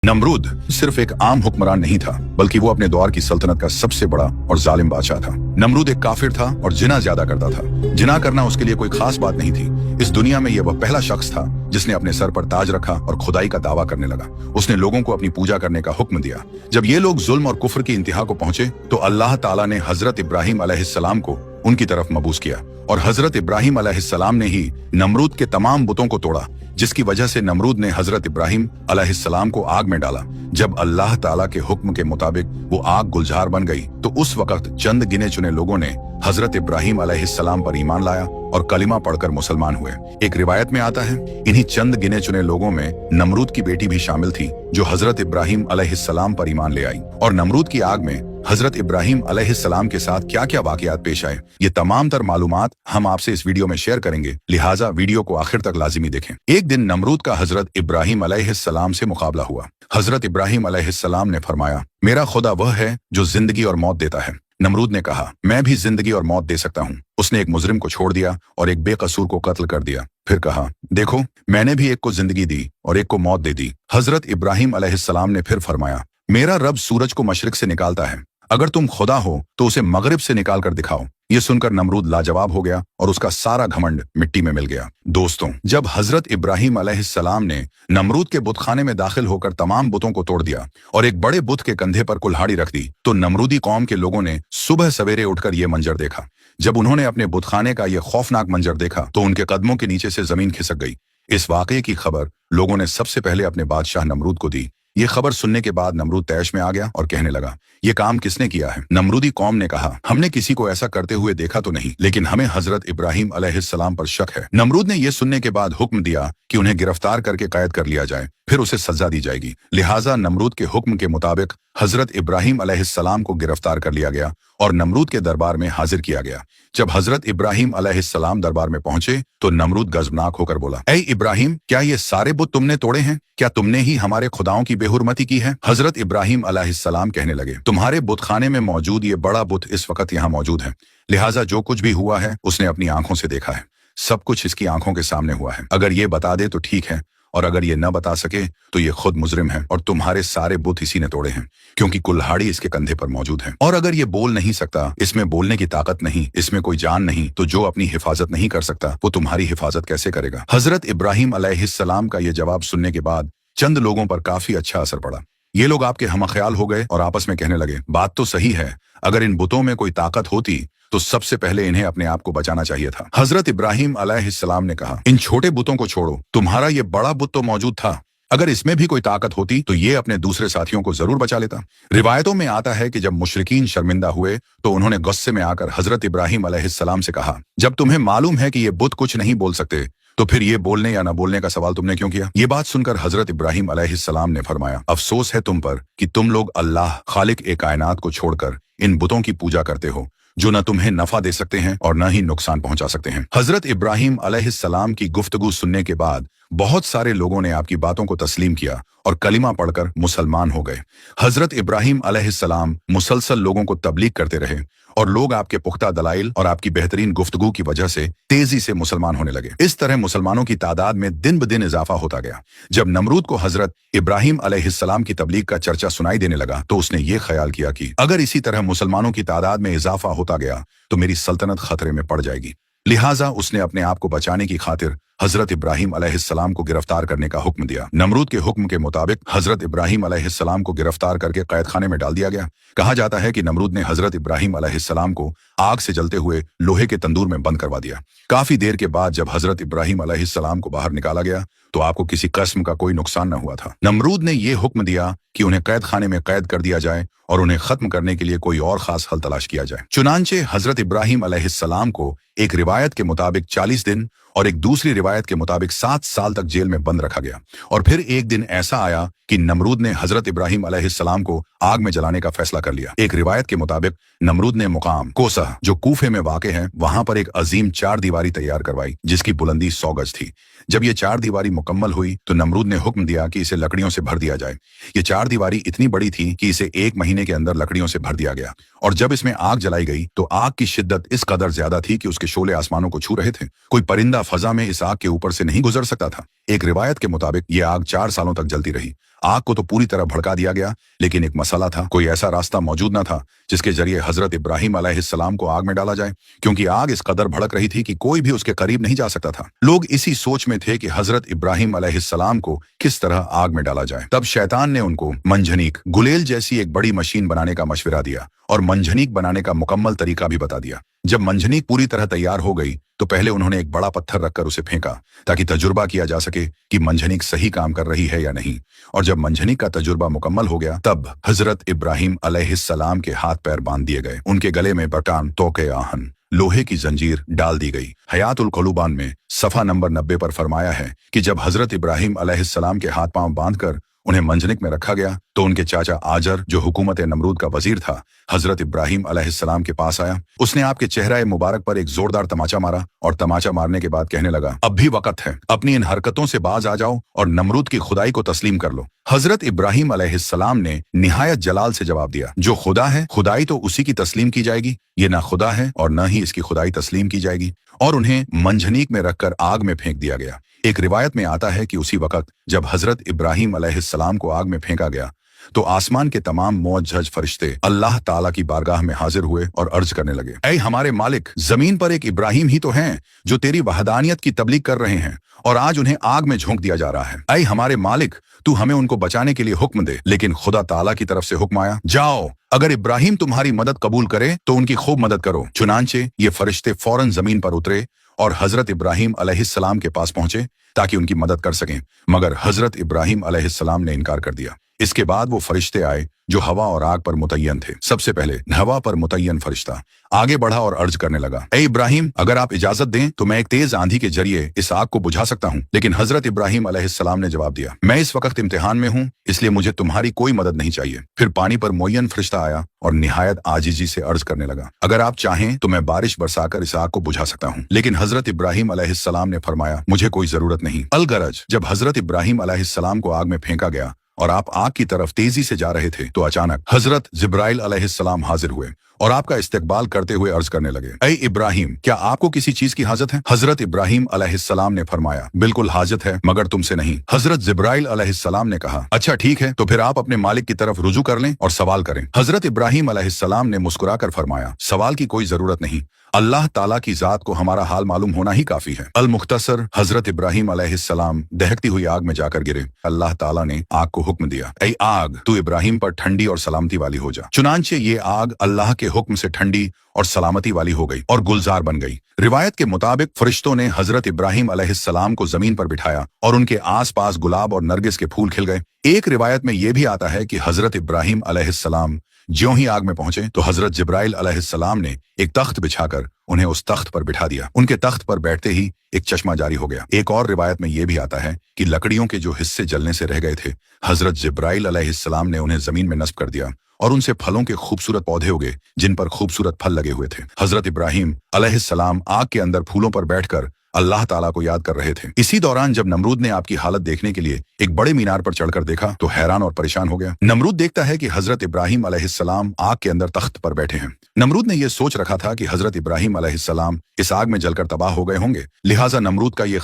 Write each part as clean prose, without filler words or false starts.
नमरूद सिर्फ एक आम हुक्मरान नहीं था, बल्कि वो अपने दौर की सल्तनत का सबसे बड़ा और जालिम बादशाह था। नमरूद एक काफिर था और जिना ज्यादा करता था। जिना करना उसके लिए कोई खास बात नहीं थी। इस दुनिया में यह वह पहला शख्स था जिसने अपने सर पर ताज रखा और खुदाई का दावा करने लगा। उसने लोगों को अपनी पूजा करने का हुक्म दिया। जब ये लोग जुल्म और कुफ्र की इंतहा को पहुंचे तो अल्लाह ताला ने हजरत इब्राहिम अलैहिस्सलाम को उनकी तरफ मबूस किया और हजरत इब्राहिम अलैहिस्सलाम ने ही नमरूद के तमाम बुतों को तोड़ा, जिसकी वजह से नमरूद ने हजरत इब्राहिम अलैहिस्सलाम को आग में डाला। जब अल्लाह ताला के हुक्म के मुताबिक वो आग गुलजार बन गई तो उस वक्त चंद गिने चुने लोगों ने हजरत इब्राहिम अलैहिस्सलाम पर ईमान लाया और कलिमा पढ़कर मुसलमान हुए। एक रिवायत में आता है, इन्हीं चंद गिने चुने लोगों में नमरूद की बेटी भी शामिल थी, जो हजरत इब्राहिम अलैहिस्सलाम पर ईमान ले आई। और नमरूद की आग में हजरत इब्राहिम अलैहिस्सलाम के साथ क्या क्या वाकयात पेश आए, ये तमाम तर मालूमात हम आपसे इस वीडियो में शेयर करेंगे, लिहाजा वीडियो को आखिर तक लाजिमी देखें। एक दिन नमरूद का हजरत इब्राहिम अलैहिस्सलाम से मुकाबला हुआ। हजरत इब्राहिम अलैहिस्सलाम ने फरमाया, मेरा खुदा वह है जो जिंदगी और मौत देता है। नमरूद ने कहा, मैं भी जिंदगी और मौत दे सकता हूँ। उसने एक मुजरिम को छोड़ दिया और एक बेकसूर को कत्ल कर दिया। फिर कहा, देखो मैंने भी एक को जिंदगी दी और एक को मौत दे दी। हजरत इब्राहिम अलैहिस्सलाम ने फिर फरमाया, मेरा रब सूरज को मशरिक से निकालता है, अगर तुम खुदा हो तो उसे मगरिब से निकाल कर दिखाओ। ये सुनकर नमरूद लाजवाब हो गया और उसका सारा घमंड मिट्टी में मिल गया। दोस्तों, जब हजरत इब्राहिम अलैहिस्सलाम ने नमरूद के बुतखाने में दाखिल होकर तमाम बुतों को तोड़ दिया और एक बड़े बुत के कंधे पर कुल्हाड़ी रख दी, तो नमरूदी कौम के लोगों ने सुबह सवेरे उठकर यह मंजर देखा। जब उन्होंने अपने बुतखाने का यह खौफनाक मंजर देखा तो उनके कदमों के नीचे से जमीन खिसक गई। इस वाकये की खबर लोगों ने सबसे पहले अपने बादशाह नमरूद को दी। ये खबर सुनने के बाद नमरूद तैश में आ गया और कहने लगा, ये काम किसने किया है? नमरूदी कौम ने कहा, हमने किसी को ऐसा करते हुए देखा तो नहीं, लेकिन हमें हजरत इब्राहिम अलैहिस्सलाम पर शक है। नमरूद ने यह सुनने के बाद हुक्म दिया कि उन्हें गिरफ्तार करके कैद कर लिया जाए, फिर उसे सजा दी जाएगी। लिहाजा नमरूद के हुक्म के मुताबिक हजरत इब्राहिम अलैहिस्सलाम को गिरफ्तार कर लिया गया और नमरूद के दरबार में हाजिर किया गया। जब हजरत इब्राहिम अलैहिस्सलाम दरबार में पहुंचे तो नमरूद गजबनाक होकर बोला, ऐ इब्राहिम, क्या ये सारे बुत तुमने तोड़े हैं? क्या तुमने ही हमारे खुदाओं की बेहुरमती की है? हजरत इब्राहिम अलैहिस्सलाम कहने लगे, तुम्हारे बुतखाने में मौजूद ये बड़ा बुत इस वक्त यहाँ मौजूद है, लिहाजा जो कुछ भी हुआ है उसने अपनी आंखों से देखा है। सब कुछ इसकी आंखों के सामने हुआ है। अगर ये बता दे तो ठीक है, और अगर ये न बता सके तो ये खुद मुजरिम है और तुम्हारे सारे बुत इसी ने तोड़े हैं, क्योंकि कुल्हाड़ी इसके कंधे पर मौजूद है। और अगर ये बोल नहीं सकता, इसमें बोलने की ताकत नहीं, इसमें कोई जान नहीं, तो जो अपनी हिफाजत नहीं कर सकता वो तुम्हारी हिफाजत कैसे करेगा? हजरत इब्राहिम अलैहिस्सलाम का ये जवाब सुनने के बाद चंद लोगों पर काफी अच्छा असर पड़ा। ये लोग आपके हमख्याल हो गए और आपस में कहने लगे, बात तो सही है, अगर इन बुतों में कोई ताकत होती तो सबसे पहले इन्हें अपने आप को बचाना चाहिए था। हजरत इब्राहिम अलैहिस्सलाम ने कहा, इन छोटे बुतों को छोड़ो, तुम्हारा ये बड़ा बुत तो मौजूद था, अगर इसमें भी कोई ताकत होती तो ये अपने दूसरे साथियों को जरूर बचा लेता। रिवायतों में आता है कि जब मुशरिकीन शर्मिंदा हुए तो उन्होंने गुस्से में आकर हजरत इब्राहिम अलैहिस्सलाम से कहा, जब तुम्हें मालूम है कि ये बुत कुछ नहीं बोल सकते तो फिर ये बोलने या न बोलने का सवाल तुमने क्यों किया? ये बात सुनकर हजरत इब्राहिम अलैहिस्सलाम ने फरमाया, अफसोस है तुम पर कि तुम लोग अल्लाह खालिक ए कायनात को छोड़कर इन बुतों की पूजा करते हो, जो न तुम्हें नफा दे सकते हैं और न ही नुकसान पहुंचा सकते हैं। हजरत इब्राहिम अलैहिस्सलाम की गुफ्तगू सुनने के बाद बहुत सारे लोगों ने आपकी बातों को तस्लीम किया और कलिमा पढ़कर मुसलमान हो गए। हजरत इब्राहिम अलैहिस्सलाम मुसलसल लोगों को तबलीग करते रहे और लोग आपके पुख्ता दलाइल और आपकी बेहतरीन गुफ्तगू की वजह से तेजी से मुसलमान होने लगे। इस तरह मुसलमानों की तादाद में दिन ब दिन इजाफा होता गया। जब नमरूद को हजरत इब्राहिम अलैहिस्सलाम की तबलीग का चर्चा सुनाई देने लगा तो उसने ये ख्याल किया कि अगर इसी तरह मुसलमानों की तादाद में इजाफा होता गया तो मेरी सल्तनत खतरे में पड़ जाएगी। लिहाजा उसने अपने आप को बचाने की खातिर हजरत इब्राहिम अलैहिस्सलाम को गिरफ्तार करने का हुक्म दिया। नमरूद के हुक्म के मुताबिक हजरत इब्राहिम अलैहिस्सलाम को गिरफ्तार करके कैद खाने में डाल दिया गया। कहा जाता है कि नमरूद ने हजरत इब्राहिम अलैहिस्सलाम को आग से जलते हुए लोहे के तंदूर में बंद करवा दिया। काफी देर के बाद जब हजरत इब्राहिम अलैहिस्सलाम को बाहर निकाला गया तो आपको किसी किस्म का कोई नुकसान न हुआ था। नमरूद ने यह हुक्म दिया कि उन्हें कैद खाने में कैद कर दिया जाए और उन्हें खत्म करने के लिए कोई और खास हल तलाश किया जाए। चुनांचे हजरत इब्राहिम अलैहिस्सलाम को एक रिवायत के मुताबिक 40 दिन और एक दूसरी रिवायत के मुताबिक 7 साल तक जेल में बंद रखा गया। और फिर एक दिन ऐसा आया कि नमरूद ने हजरत इब्राहिम अलैहिस्सलाम को आग में जलाने का फैसला कर लिया। एक रिवायत के मुताबिक नमरूद ने मुकाम कोसा, जो कूफे में वाक़े है, वहां पर एक अजीम 4 दीवारी तैयार करवाई जिसकी बुलंदी 100 गज थी। जब ये 4 दीवारी मुकम्मल हुई तो नमरूद ने हुक्म दिया कि इसे लकड़ियों से भर दिया जाए। ये 4 दीवारी इतनी बड़ी थी कि इसे 1 महीने के अंदर लकड़ियों से भर दिया गया। और जब इसमें आग जलाई गई तो आग की शिद्दत इस कदर ज्यादा थी कि उसके शोले आसमानों को छू रहे थे। कोई परिंदा फजा में इस आग के ऊपर से नहीं गुजर सकता था। एक रिवायत के मुताबिक ये आग 4 सालों तक जलती रही। आग को तो पूरी तरह भड़का दिया गया, लेकिन एक मसला था, कोई ऐसा रास्ता मौजूद न था जिसके जरिए हजरत इब्राहिम अलैहिस्सलाम को आग में डाला जाए, क्योंकि आग इस कदर भड़क रही थी कि कोई भी उसके करीब नहीं जा सकता था। लोग इसी सोच में थे कि हजरत इब्राहिम अलैहिस्सलाम को किस तरह आग में डाला जाए। तब शैतान ने उनको मंजनीक गुलेल जैसी एक बड़ी मशीन बनाने का मशवरा दिया और मंजनीक बनाने का मुकम्मल तरीका भी बता दिया। जब मंजनीक पूरी तरह तैयार हो गई तो पहले उन्होंने एक बड़ा पत्थर रखकर उसे फेंका ताकि तजुर्बा किया जा सके कि मंजनीक सही काम कर रही है या नहीं। और जब मंजनीक का तजुर्बा मुकम्मल हो गया तब हजरत इब्राहिम अलैहिस्सलाम के हाथ पैर बांध दिए गए। उनके गले में बटान तोके आहन लोहे की जंजीर डाल दी गई। हयातुल क़ुलूबान में सफ़ा नंबर 90 पर फरमाया है कि जब हजरत इब्राहिम अलैहिस्सलाम के हाथ पांव बांधकर उन्हें मंजनिक में रखा गया तो उनके चाचा आजर, जो हुकूमत नमरूद का वजीर था, हजरत इब्राहिम अलैहिस्सलाम के पास आया। उसने आपके चेहरे मुबारक पर एक जोरदार तमाचा मारा और तमाचा मारने के बाद कहने लगा, अब भी वक्त है, अपनी इन हरकतों से बाज आ जाओ और नमरूद की खुदाई को तस्लीम कर लो। हजरत इब्राहिम अलैहिस्सलाम ने निहायत जलाल से जवाब दिया, जो खुदा है खुदाई तो उसी की तस्लीम की जाएगी, ये ना खुदा है और न ही इसकी खुदाई तस्लीम की जाएगी। और उन्हें मंजनीक में रखकर आग में फेंक दिया गया। एक रिवायत में आता है कि उसी वक्त जब हजरत इब्राहिम अलैहिस्सलाम को आग में फेंका गया तो आसमान के तमाम मुअज्जज फरिश्ते अल्लाह ताला की बारगाह में हाजिर हुए और अर्ज करने लगे, ऐ हमारे मालिक, जमीन पर एक इब्राहिम ही तो हैं जो तेरी वहदानियत की तबलीग कर रहे हैं और आज उन्हें आग में झोंक दिया जा रहा है। ऐ हमारे मालिक, तू हमें उनको बचाने के लिए हुक्म दे। लेकिन खुदा ताला की तरफ से हुक्म आया, जाओ, अगर इब्राहिम तुम्हारी मदद कबूल करे तो उनकी खूब मदद करो। चुनांचे ये फरिश्ते फौरन जमीन पर उतरे और हजरत इब्राहिम अलैहिस्सलाम के पास पहुंचे ताकि उनकी मदद कर सकें, मगर हजरत इब्राहिम अलैहिस्सलाम ने इनकार कर दिया। इसके बाद वो फरिश्ते आए जो हवा और आग पर मुतय्यन थे। सबसे पहले हवा पर मुतय्यन फरिश्ता आगे बढ़ा और अर्ज करने लगा, ए इब्राहिम, अगर आप इजाजत दें तो मैं एक तेज आंधी के जरिए इस आग को बुझा सकता हूं। लेकिन हजरत इब्राहिम अलैहिस्सलाम ने जवाब दिया, मैं इस वक्त इम्तिहान में हूं, इसलिए मुझे तुम्हारी कोई मदद नहीं चाहिए। फिर पानी पर मुय्यन फरिश्ता आया और निहायत आजिजी से अर्ज करने लगा, अगर आप चाहें तो मैं बारिश बरसाकर इस आग को बुझा सकता हूं। लेकिन हजरत इब्राहिम अलैहिस्सलाम ने फरमाया, मुझे कोई जरूरत नहीं। अलगरज जब हजरत इब्राहिम अलैहिस्सलाम को आग में फेंका गया और आप आग की तरफ तेजी से जा रहे थे तो अचानक हजरत जिब्राइल अलैहिस्सलाम हाजिर हुए और आपका इस्तकबाल करते हुए अर्ज करने लगे, ऐ इब्राहिम, क्या आपको किसी चीज की हाजत है? हजरत इब्राहिम अलैहिस्सलाम ने फरमाया, बिल्कुल हाजत है, मगर तुमसे नहीं। हजरत जिब्राइल अलैहिस्सलाम ने कहा, अच्छा ठीक है, तो फिर आप अपने मालिक की तरफ रुजू कर लें और सवाल करें। हजरत इब्राहिम अलैहिस्सलाम ने मुस्कुराकर फरमाया, सवाल की कोई जरूरत नहीं, अल्लाह ताला की जात को हमारा हाल मालूम होना ही काफी है। अल मुख्तसर हजरत इब्राहिम अलैहिस्सलाम दहकती हुई आग में जाकर गिरे। अल्लाह ताला ने आग को हुक्म दिया, ऐ आग, तू इब्राहिम पर ठंडी और सलामती वाली हो जा। चुनांचे ये आग अल्लाह के हुक्म से ठंडी और सलामती वाली हो गई और गुलजार बन गई। रिवायत के मुताबिक फरिश्तों ने हजरत इब्राहिम अलैहिस्सलाम को जमीन पर बिठाया और उनके आसपास गुलाब और नरगिस के फूल खिल गए। एक रिवायत में यह भी आता है कि हजरत इब्राहिम अलैहिस्सलाम ज्यों ही आग में पहुंचे तो हजरत जिब्राइल अलैहिस्सलाम ने एक तख्त बिछाकर उन्हें उस तख्त पर बिठा दिया। उनके तख्त पर बैठते ही एक चश्मा जारी हो गया। एक और रिवायत में यह भी आता है कि लकड़ियों के जो हिस्से जलने से रह गए थे, हजरत जिब्राइल अलैहिस्सलाम ने उन्हें जमीन में नस्ब कर दिया और उनसे फलों के खूबसूरत पौधे उगे जिन पर खूबसूरत फल लगे हुए थे। हजरत इब्राहिम अलैहिस्सलाम आग के अंदर फूलों पर बैठकर अल्लाह ताला को याद कर रहे थे। इसी दौरान जब नमरूद ने आपकी हालत देखने के लिए एक बड़े मीनार पर चढ़कर देखा तो हैरान और परेशान हो गया। नमरूद देखता है कि हजरत इब्राहिम अलैहिस्सलाम आग के अंदर तख्त पर बैठे हैं। नमरूद ने यह सोच रखा था कि हजरत इब्राहिम अलैहिस्सलाम इस आग में जलकर तबाह हो गए होंगे, लिहाजा नमरूद का यह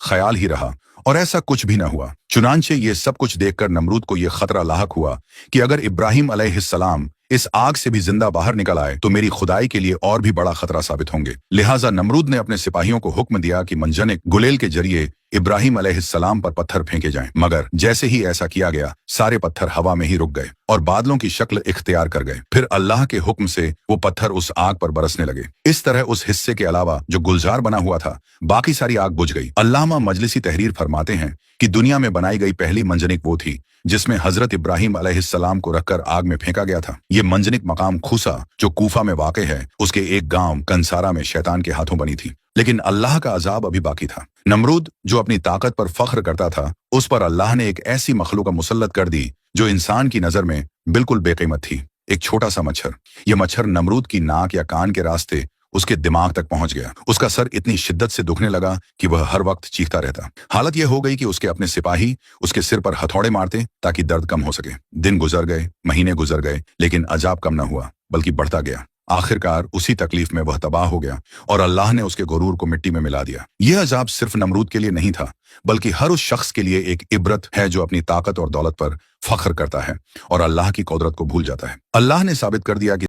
ख्याल ही रहा और ऐसा कुछ भी न हुआ। चुनांचे ये सब कुछ देखकर नमरूद को यह खतरा लाहक हुआ कि अगर इब्राहिम अलैहिस्सलाम इस आग से भी जिंदा बाहर निकल आए तो मेरी खुदाई के लिए और भी बड़ा खतरा साबित होंगे। लिहाजा नमरूद ने अपने सिपाहियों को हुक्म दिया कि मंजनिक गुलेल के जरिए इब्राहिम अलैहिस्सलाम पर पत्थर फेंके जाएं, मगर जैसे ही ऐसा किया गया सारे पत्थर हवा में ही रुक गए और बादलों की शक्ल इख्तियार कर गए। फिर अल्लाह के हुक्म से वो पत्थर उस आग पर बरसने लगे। इस तरह उस हिस्से के अलावा जो गुलजार बना हुआ था बाकी सारी आग बुझ गई। अल्लामा मजलिसी तहरीर फरमाते हैं कि दुनिया में बनाई गई पहली मंजनिक वो थी जिसमें हजरत इब्राहिम अलैहिस्सलाम को रखकर आग में फेंका गया था। ये मंजनिक मकाम खूसा जो कूफा में वाक़ है, उसके एक गांव कंसारा में शैतान के हाथों बनी थी। लेकिन अल्लाह का अजाब अभी बाकी था। नमरूद जो अपनी ताकत पर फख्र करता था, उस पर अल्लाह ने एक ऐसी मखलूक मुसल्लत कर दी जो इंसान की नजर में बिल्कुल बेकीमत थी। एक छोटा सा मच्छर। यह मच्छर नमरूद की नाक या कान के रास्ते उसके दिमाग तक पहुंच गया। उसका सर इतनी शिद्दत से दुखने लगा कि वह हर वक्त चीखता रहता। हालत यह हो गई कि उसके अपने सिपाही उसके सिर पर हथौड़े मारते ताकि दर्द कम हो सके। दिन गुजर गए, महीने गुजर गए, लेकिन अजाब कम न हुआ बल्कि बढ़ता गया। आखिरकार उसी तकलीफ में वह तबाह हो गया और अल्लाह ने उसके गुरूर को मिट्टी में मिला दिया। यह अजाब सिर्फ नमरूद के लिए नहीं था, बल्कि हर उस शख्स के लिए एक इबरत है जो अपनी ताकत और दौलत पर फख्र करता है और अल्लाह की कुदरत को भूल जाता है। अल्लाह ने साबित कर दिया कि